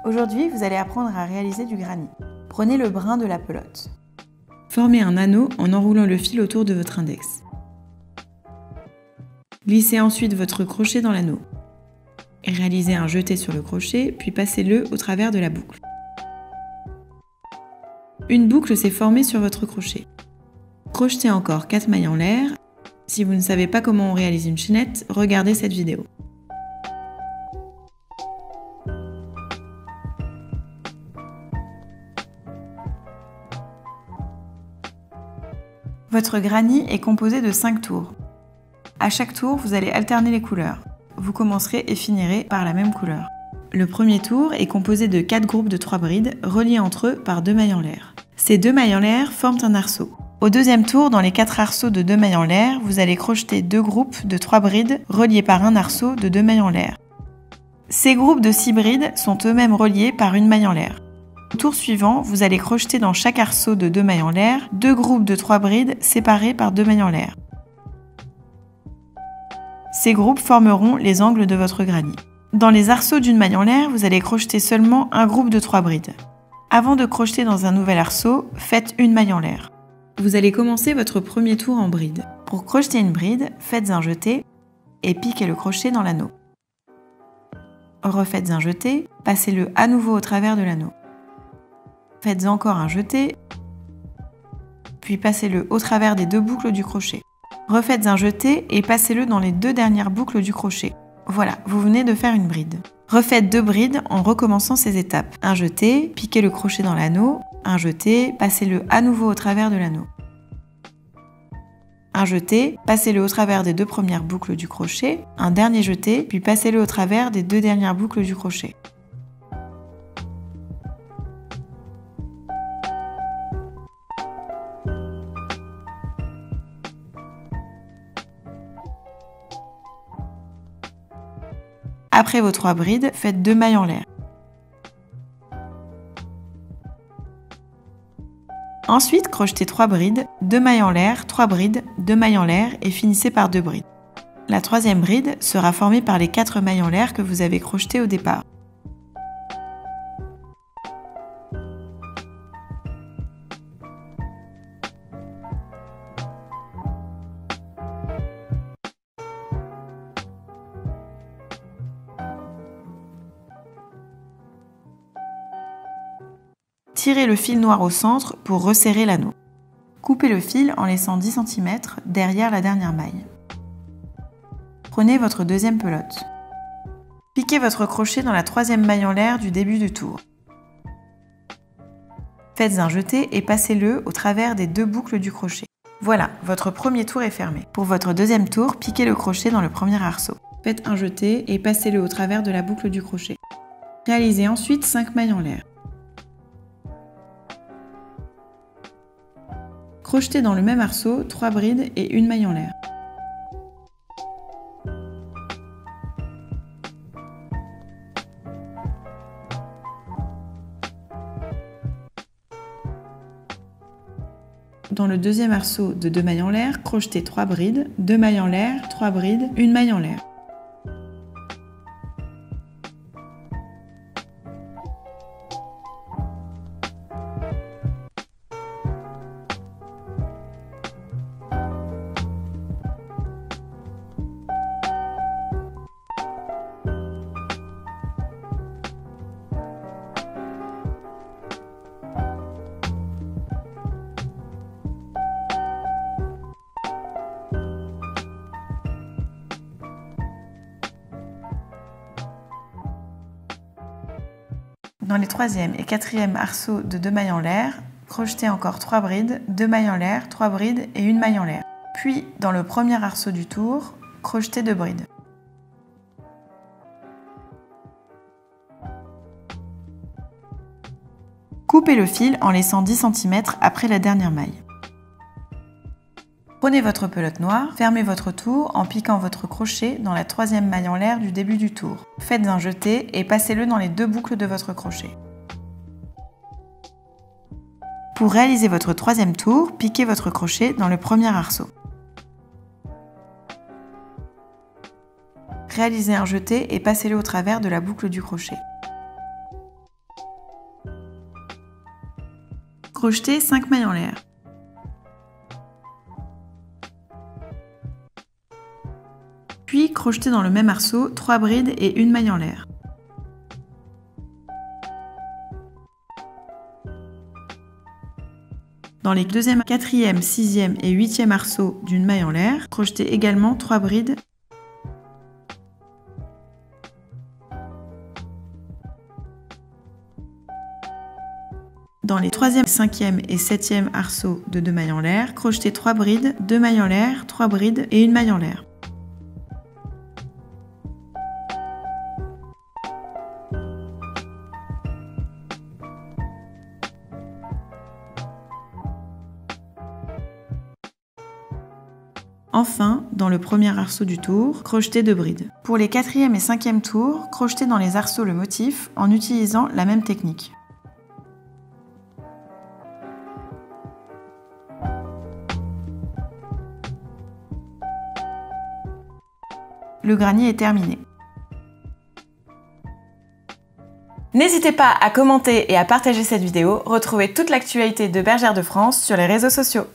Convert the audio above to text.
Aujourd'hui, vous allez apprendre à réaliser du granny. Prenez le brin de la pelote. Formez un anneau en enroulant le fil autour de votre index. Glissez ensuite votre crochet dans l'anneau. Réalisez un jeté sur le crochet, puis passez-le au travers de la boucle. Une boucle s'est formée sur votre crochet. Crochetez encore 4 mailles en l'air. Si vous ne savez pas comment on réalise une chaînette, regardez cette vidéo. Votre granny est composé de 5 tours. À chaque tour, vous allez alterner les couleurs. Vous commencerez et finirez par la même couleur. Le premier tour est composé de 4 groupes de 3 brides reliés entre eux par 2 mailles en l'air. Ces 2 mailles en l'air forment un arceau. Au deuxième tour, dans les 4 arceaux de 2 mailles en l'air, vous allez crocheter 2 groupes de 3 brides reliés par un arceau de 2 mailles en l'air. Ces groupes de 6 brides sont eux-mêmes reliés par une maille en l'air. Au tour suivant, vous allez crocheter dans chaque arceau de 2 mailles en l'air 2 groupes de 3 brides séparés par 2 mailles en l'air. Ces groupes formeront les angles de votre granny. Dans les arceaux d'une maille en l'air, vous allez crocheter seulement un groupe de 3 brides. Avant de crocheter dans un nouvel arceau, faites une maille en l'air. Vous allez commencer votre premier tour en bride. Pour crocheter une bride, faites un jeté et piquez le crochet dans l'anneau. Refaites un jeté, passez-le à nouveau au travers de l'anneau. Faites encore un jeté, puis passez-le au travers des 2 boucles du crochet. Refaites un jeté et passez-le dans les 2 dernières boucles du crochet. Voilà, vous venez de faire une bride. Refaites 2 brides en recommençant ces étapes. Un jeté, piquez le crochet dans l'anneau, un jeté, passez-le à nouveau au travers de l'anneau. Un jeté, passez-le au travers des 2 premières boucles du crochet, un dernier jeté, puis passez-le au travers des 2 dernières boucles du crochet. Après vos 3 brides, faites 2 mailles en l'air. Ensuite, crochetez 3 brides, 2 mailles en l'air, 3 brides, 2 mailles en l'air et finissez par 2 brides. La 3e bride sera formée par les 4 mailles en l'air que vous avez crochetées au départ. Tirez le fil noir au centre pour resserrer l'anneau. Coupez le fil en laissant 10 cm derrière la dernière maille. Prenez votre deuxième pelote. Piquez votre crochet dans la 3e maille en l'air du début du tour. Faites un jeté et passez-le au travers des 2 boucles du crochet. Voilà, votre premier tour est fermé. Pour votre deuxième tour, piquez le crochet dans le premier arceau. Faites un jeté et passez-le au travers de la boucle du crochet. Réalisez ensuite 5 mailles en l'air. Crochetez dans le même arceau 3 brides et une maille en l'air. Dans le deuxième arceau de 2 mailles en l'air, crochetez 3 brides, 2 mailles en l'air, 3 brides, une maille en l'air. Dans les 3e et 4e arceaux de 2 mailles en l'air, crochetez encore 3 brides, 2 mailles en l'air, 3 brides et une maille en l'air. Puis, dans le premier arceau du tour, crochetez 2 brides. Coupez le fil en laissant 10 cm après la dernière maille. Prenez votre pelote noire, fermez votre tour en piquant votre crochet dans la 3e maille en l'air du début du tour. Faites un jeté et passez-le dans les 2 boucles de votre crochet. Pour réaliser votre 3e tour, piquez votre crochet dans le premier arceau. Réalisez un jeté et passez-le au travers de la boucle du crochet. crochetez 5 mailles en l'air. Puis crochetez dans le même arceau 3 brides et une maille en l'air. Dans les 2e, 4e, 6e et 8e arceaux d'une maille en l'air, crochetez également 3 brides. Dans les 3e, 5e et 7e arceaux de 2 mailles en l'air, crochetez 3 brides, 2 mailles en l'air, 3 brides et une maille en l'air. Enfin, dans le premier arceau du tour, crochetez 2 brides. Pour les 4e et 5e tours, crochetez dans les arceaux le motif en utilisant la même technique. Le granier est terminé. N'hésitez pas à commenter et à partager cette vidéo. Retrouvez toute l'actualité de Bergère de France sur les réseaux sociaux.